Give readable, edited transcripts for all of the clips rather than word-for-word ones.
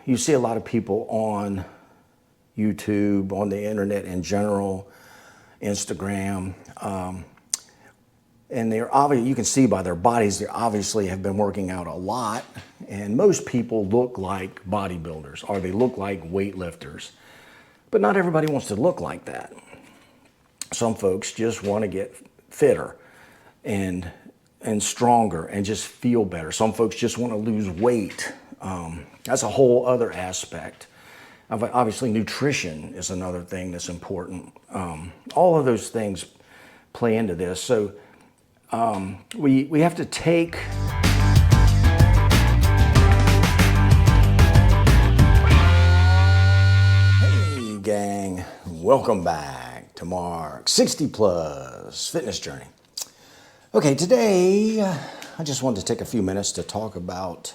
you see a lot of people on YouTube, on the internet in general, Instagram, and they're obviously, you can see by their bodies, they obviously have been working out a lot. And most people look like bodybuilders, or they look like weightlifters. But not everybody wants to look like that. Some folks just want to get fitter and stronger and just feel better. Some folks just want to lose weight. That's a whole other aspect. Obviously, nutrition is another thing that's important. All of those things play into this. So we have to take Hey gang, welcome back to Mark's 60 Plus Fitness Journey. Okay, today I just wanted to take a few minutes to talk about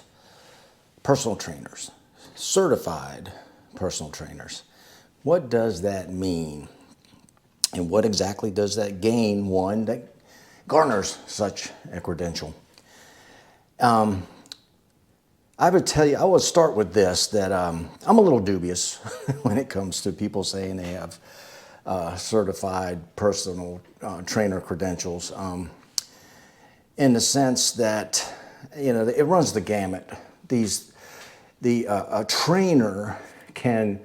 personal trainers, certified personal trainers. What does that mean? And what exactly does that gain one that garners such a credential? I would tell you, I will start with this, that I'm a little dubious when it comes to people saying they have certified personal trainer credentials, in the sense that, you know, it runs the gamut. A trainer can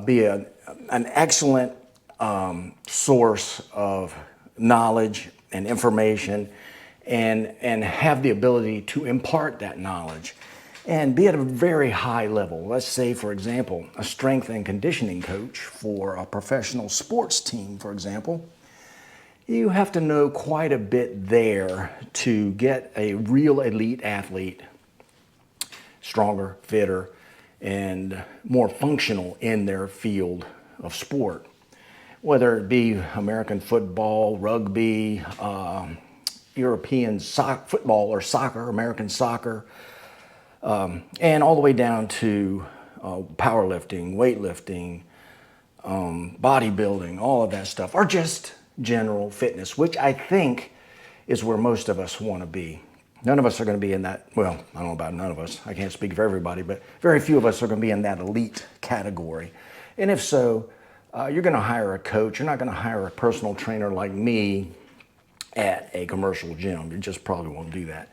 be an excellent source of knowledge and information, and have the ability to impart that knowledge and be at a very high level. Let's say, for example, a strength and conditioning coach for a professional sports team, for example. You have to know quite a bit there to get a real elite athlete stronger, fitter, and more functional in their field of sport. Whether it be American football, rugby, European football or soccer, American soccer, and all the way down to powerlifting, weightlifting, bodybuilding, all of that stuff, or just general fitness, which I think is where most of us want to be. None of us are going to be in that, well, I don't know about none of us, I can't speak for everybody, but very few of us are going to be in that elite category. And if so, you're going to hire a coach. You're not going to hire a personal trainer like me at a commercial gym. You just probably won't do that.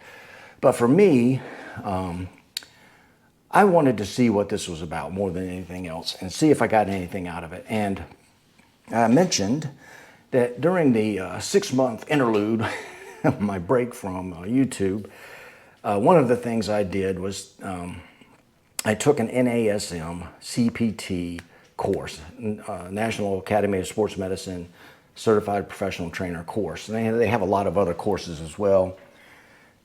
But for me, I wanted to see what this was about more than anything else and see if I got anything out of it. And I mentioned that during the 6-month interlude, my break from YouTube, one of the things I did was I took an NASM CPT course, National Academy of Sports Medicine Certified Professional Trainer course. And they have a lot of other courses as well,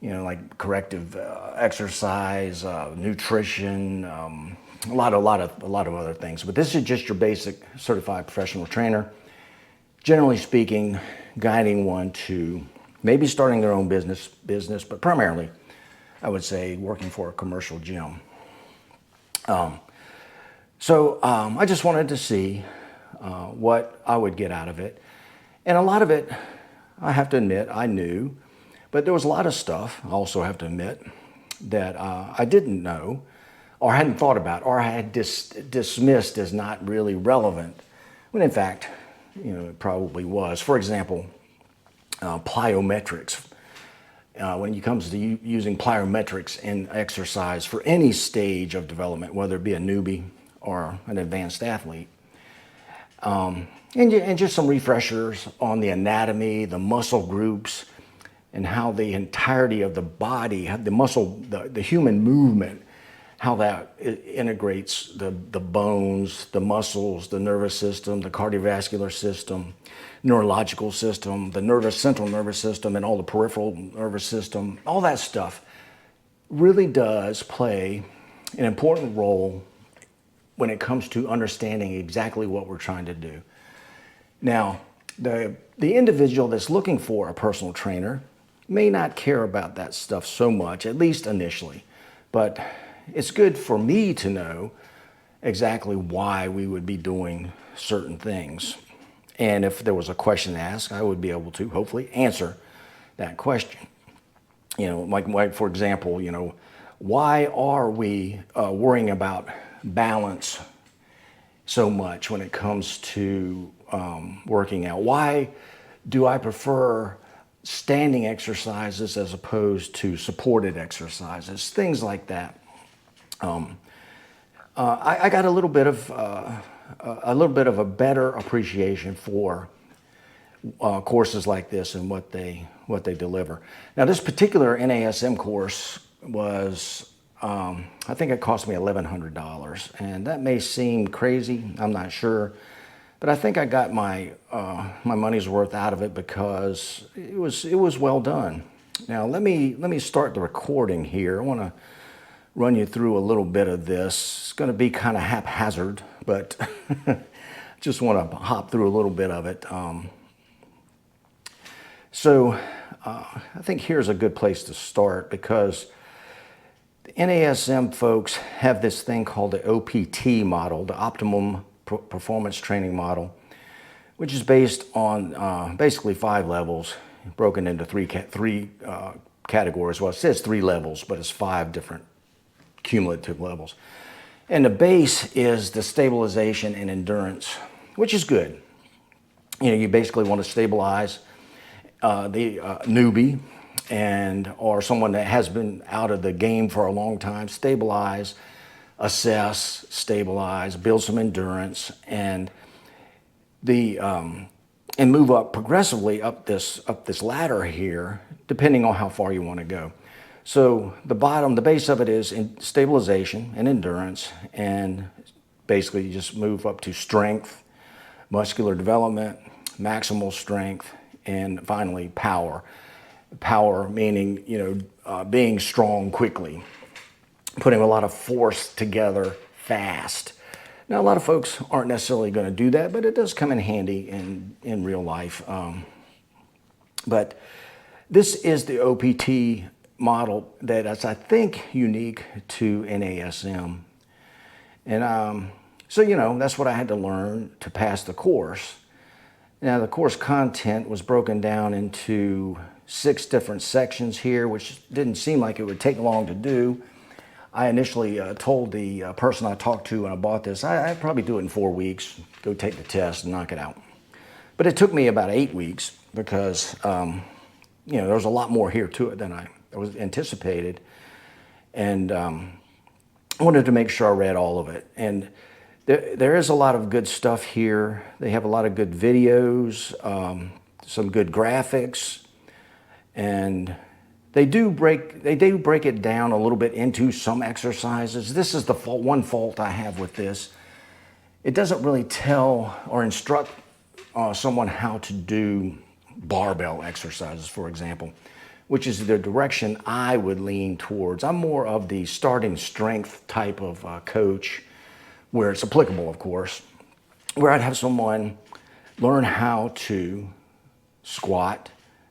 you know, like corrective exercise, nutrition, a lot of other things. But this is just your basic certified professional trainer. Generally speaking, guiding one to maybe starting their own business, but primarily, I would say working for a commercial gym. So I just wanted to see what I would get out of it. And a lot of it, I have to admit, I knew. But there was a lot of stuff, I also have to admit, that I didn't know or hadn't thought about or I had dismissed as not really relevant, when in fact, you know, it probably was. For example, plyometrics. When it comes to using plyometrics in exercise for any stage of development, whether it be a newbie or an advanced athlete. And just some refreshers on the anatomy, the muscle groups, and how the entirety of the body, the muscle, the human movement, how that integrates the bones, the muscles, the nervous system, the cardiovascular system, neurological system, the central nervous system, and all the peripheral nervous system. All that stuff really does play an important role when it comes to understanding exactly what we're trying to do. Now, the individual that's looking for a personal trainer may not care about that stuff so much, at least initially, but it's good for me to know exactly why we would be doing certain things. And if there was a question asked, I would be able to hopefully answer that question. You know, like for example, you know, Why are we worrying about balance so much when it comes to working out? Why do I prefer standing exercises as opposed to supported exercises? Things like that. I got a little bit of a better appreciation for courses like this and what they deliver. Now, this particular NASM course was, I think it cost me $1,100, and that may seem crazy. I'm not sure, but I think I got my my money's worth out of it because it was well done. Now, let me start the recording here. I want to run you through a little bit of this. It's going to be kind of haphazard, but just want to hop through a little bit of it. So I think here's a good place to start, because the NASM folks have this thing called the OPT model, the Optimum Performance Training Model, which is based on basically 5 levels, broken into three categories. Well, it says 3 levels, but it's 5 different cumulative levels. And the base is the stabilization and endurance, which is good. You know, you basically want to stabilize the newbie or someone that has been out of the game for a long time. Stabilize, assess, stabilize, build some endurance, and move up progressively up this ladder here, depending on how far you want to go. So the base of it is in stabilization and endurance, and basically you just move up to strength, muscular development, maximal strength, and finally power. Power meaning, you know, being strong quickly, putting a lot of force together fast. Now, a lot of folks aren't necessarily going to do that, but it does come in handy in real life. But this is the OPT model that is, I think, unique to NASM. And so, you know, that's what I had to learn to pass the course. Now, the course content was broken down into 6 different sections here, which didn't seem like it would take long to do. I initially told the person I talked to when I bought this, I'd probably do it in 4 weeks, go take the test and knock it out. But it took me about 8 weeks because, you know, there was a lot more here to it than I was anticipated. And I wanted to make sure I read all of it. And there is a lot of good stuff here. They have a lot of good videos, some good graphics, and they do break it down a little bit into some exercises. This is the one fault I have with this. It doesn't really tell or instruct someone how to do barbell exercises, for example, which is the direction I would lean towards. I'm more of the starting strength type of coach, where it's applicable, of course, where I'd have someone learn how to squat,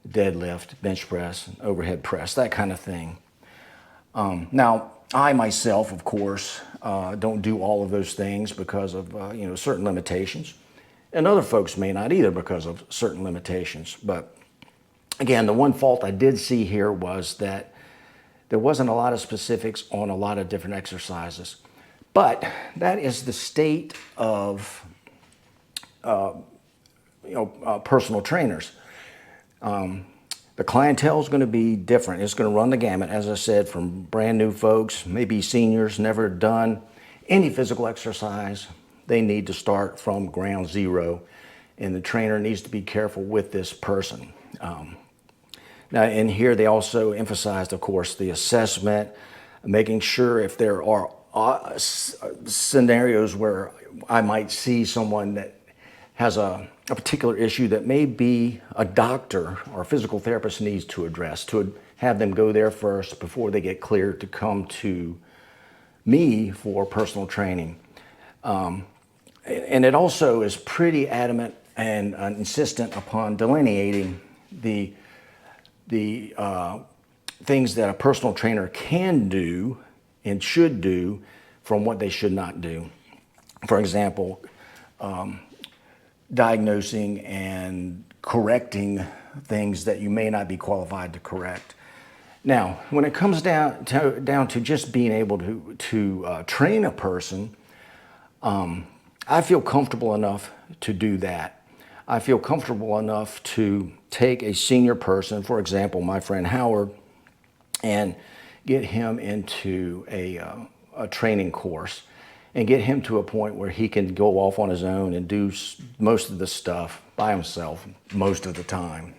deadlift, bench press, overhead press, that kind of thing. Now, I myself, of course, don't do all of those things because of you know, certain limitations, and other folks may not either because of certain limitations. But again, the one fault I did see here was that there wasn't a lot of specifics on a lot of different exercises. But that is the state of personal trainers. The clientele is going to be different. It's going to run the gamut, as I said, from brand new folks, maybe seniors, never done any physical exercise. They need to start from ground zero, and the trainer needs to be careful with this person. Now, in here, they also emphasized, of course, the assessment, making sure if there are scenarios where I might see someone that has a particular issue that maybe a doctor or a physical therapist needs to address, to have them go there first before they get cleared to come to me for personal training. And it also is pretty adamant and insistent upon delineating the things that a personal trainer can do and should do from what they should not do. For example, diagnosing and correcting things that you may not be qualified to correct. Now, when it comes down to just being able to train a person, I feel comfortable enough to do that. I feel comfortable enough to take a senior person, for example, my friend Howard, and get him into a training course and get him to a point where he can go off on his own and do most of the stuff by himself most of the time.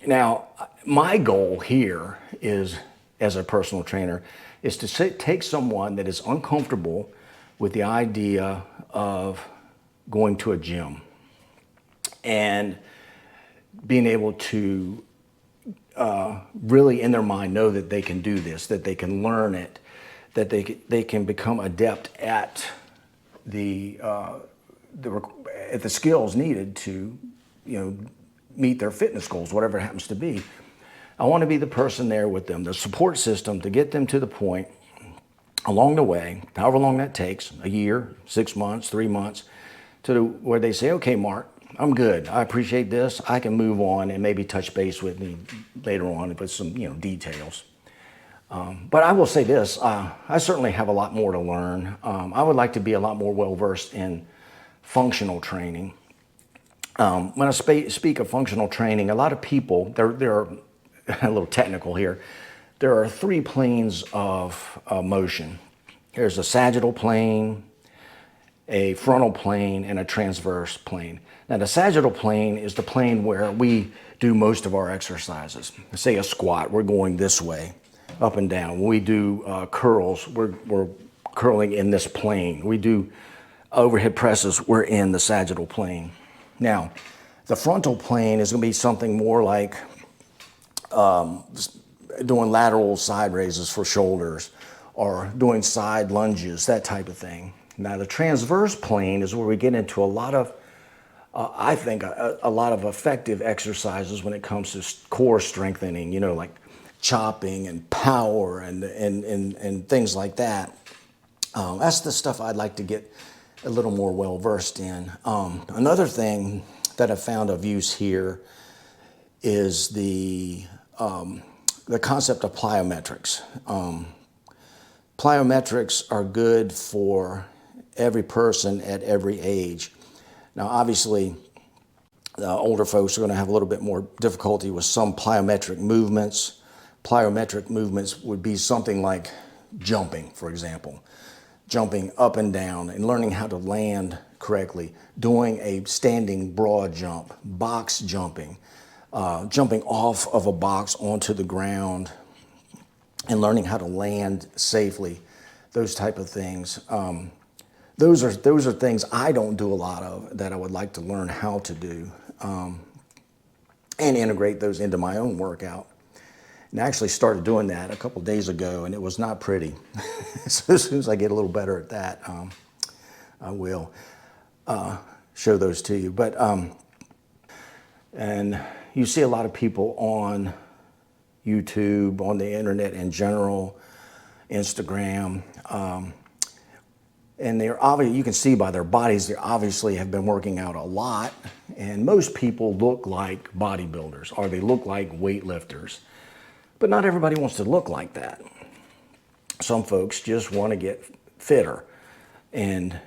Now, my goal here is, as a personal trainer, is to take someone that is uncomfortable with the idea of going to a gym and being able to really in their mind know that they can do this, that they can learn it, that they can become adept at the skills needed to, meet their fitness goals, whatever it happens to be. I want to be the person there with them, the support system to get them to the point along the way, however long that takes, a year, 6 months, 3 months, to where they say, okay, Mark, I'm good. I appreciate this. I can move on and maybe touch base with me later on with some, details. But I will say this, I certainly have a lot more to learn. I would like to be a lot more well-versed in functional training. When I speak of functional training, a lot of people, there are a little technical here. There are 3 planes of motion. There's a sagittal plane, a frontal plane, and a transverse plane. Now, the sagittal plane is the plane where we do most of our exercises. Say a squat, we're going this way, up and down. When we do curls, we're curling in this plane. We do overhead presses, we're in the sagittal plane. Now, the frontal plane is going to be something more like doing lateral side raises for shoulders or doing side lunges, that type of thing. Now, the transverse plane is where we get into a lot of, I think, a lot of effective exercises when it comes to core strengthening, like chopping and power and things like that. That's the stuff I'd like to get a little more well-versed in. Another thing that I found of use here is the concept of plyometrics. Plyometrics are good for every person at every age. Now, obviously, older folks are going to have a little bit more difficulty with some plyometric movements. Plyometric movements would be something like jumping, for example. Jumping up and down and learning how to land correctly, doing a standing broad jump, box jumping, jumping off of a box onto the ground and learning how to land safely, those type of things. Those are things I don't do a lot of that I would like to learn how to do and integrate those into my own workout. And I actually started doing that a couple days ago, and it was not pretty. So as soon as I get a little better at that, I will show those to you. But and you see a lot of people on YouTube, on the internet in general, Instagram, and they're obviously, you can see by their bodies, they obviously have been working out a lot. And most people look like bodybuilders, or they look like weightlifters. But not everybody wants to look like that. Some folks just want to get fitter and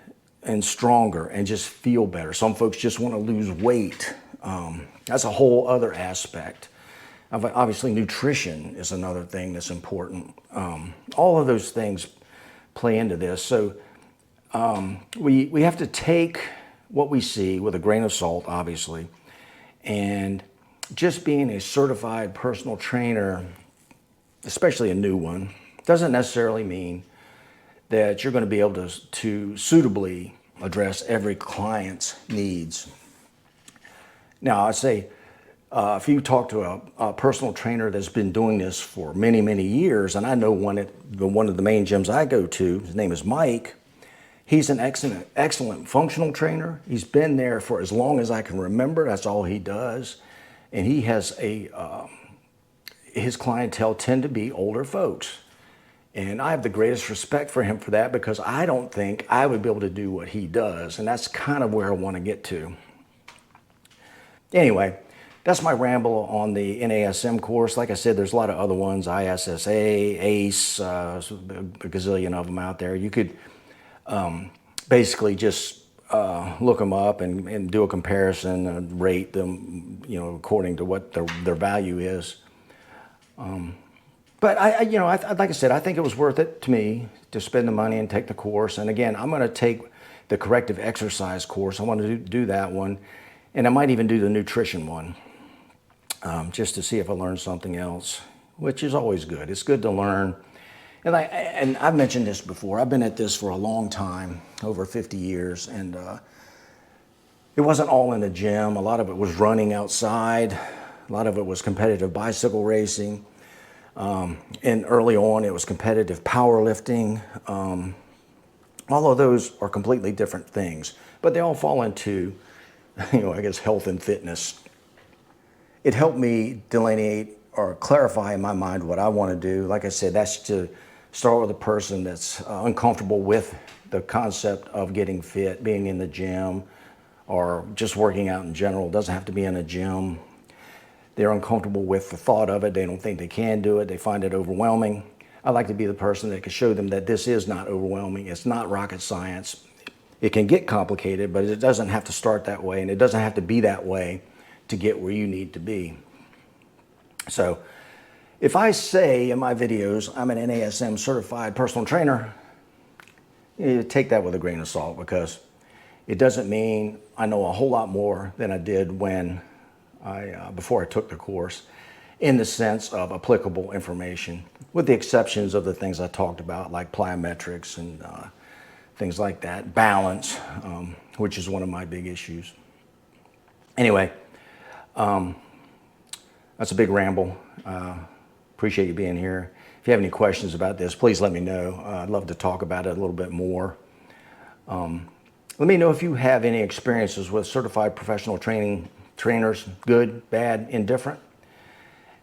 stronger and just feel better. Some folks just want to lose weight. That's a whole other aspect. Obviously, nutrition is another thing that's important. All of those things play into this. So we have to take what we see with a grain of salt, obviously, and just being a certified personal trainer, especially a new one, doesn't necessarily mean that you're going to be able to suitably address every client's needs. Now, I say, if you talk to a personal trainer that's been doing this for many, many years, and I know one of the main gyms I go to, his name is Mike. He's an excellent functional trainer. He's been there for as long as I can remember. That's all he does. And he has his clientele tend to be older folks. And I have the greatest respect for him for that, because I don't think I would be able to do what he does. And that's kind of where I want to get to. Anyway, that's my ramble on the NASM course. Like I said, there's a lot of other ones, ISSA, ACE, a gazillion of them out there. You could basically just look them up and do a comparison and rate them, according to what their value is. But like I said, I think it was worth it to me to spend the money and take the course. And again, I'm going to take the corrective exercise course. I want to do that one, and I might even do the nutrition one, just to see if I learn something else, which is always good. It's good to learn. And I've mentioned this before. I've been at this for a long time, over 50 years, and it wasn't all in the gym. A lot of it was running outside. A lot of it was competitive bicycle racing. And early on, it was competitive powerlifting. All of those are completely different things, but they all fall into, I guess, health and fitness. It helped me delineate or clarify in my mind what I want to do. Like I said, that's to start with a person that's uncomfortable with the concept of getting fit, being in the gym, or just working out in general. It doesn't have to be in a gym. They're uncomfortable with the thought of it. They don't think they can do it. They find it overwhelming. I like to be the person that can show them that this is not overwhelming. It's not rocket science. It can get complicated, but it doesn't have to start that way, and it doesn't have to be that way to get where you need to be. So if I say in my videos I'm an NASM certified personal trainer, you take that with a grain of salt, because it doesn't mean I know a whole lot more than I did when before I took the course, in the sense of applicable information, with the exceptions of the things I talked about, like plyometrics and things like that, balance, which is one of my big issues. Anyway, that's a big ramble. Appreciate you being here. If you have any questions about this, please let me know. I'd love to talk about it a little bit more. Let me know if you have any experiences with certified professional trainers, good, bad, indifferent,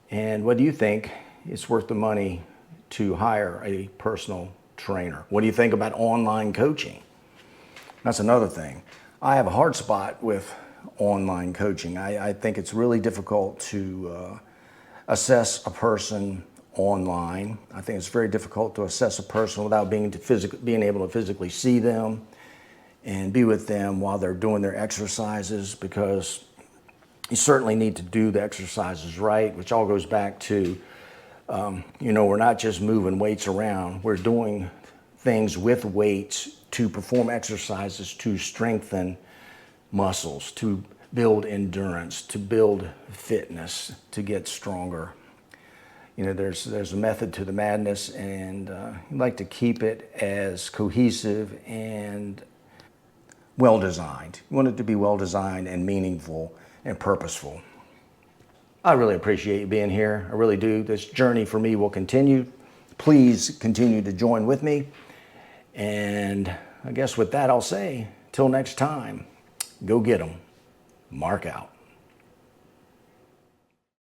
and whether you think it's worth the money to hire a personal trainer. What do you think about online coaching? That's another thing. I have a hard spot with online coaching. I think it's really difficult to assess a person online. I think it's very difficult to assess a person without being able to physically see them and be with them while they're doing their exercises, because you certainly need to do the exercises right, which all goes back to, we're not just moving weights around. We're doing things with weights to perform exercises to strengthen muscles, to build endurance, to build fitness, to get stronger. There's a method to the madness, and you like to keep it as cohesive and well-designed. You want it to be well-designed and meaningful and purposeful. I really appreciate you being here. I really do. This journey for me will continue. Please continue to join with me. And I guess with that, I'll say, till next time, go get 'em. Mark out.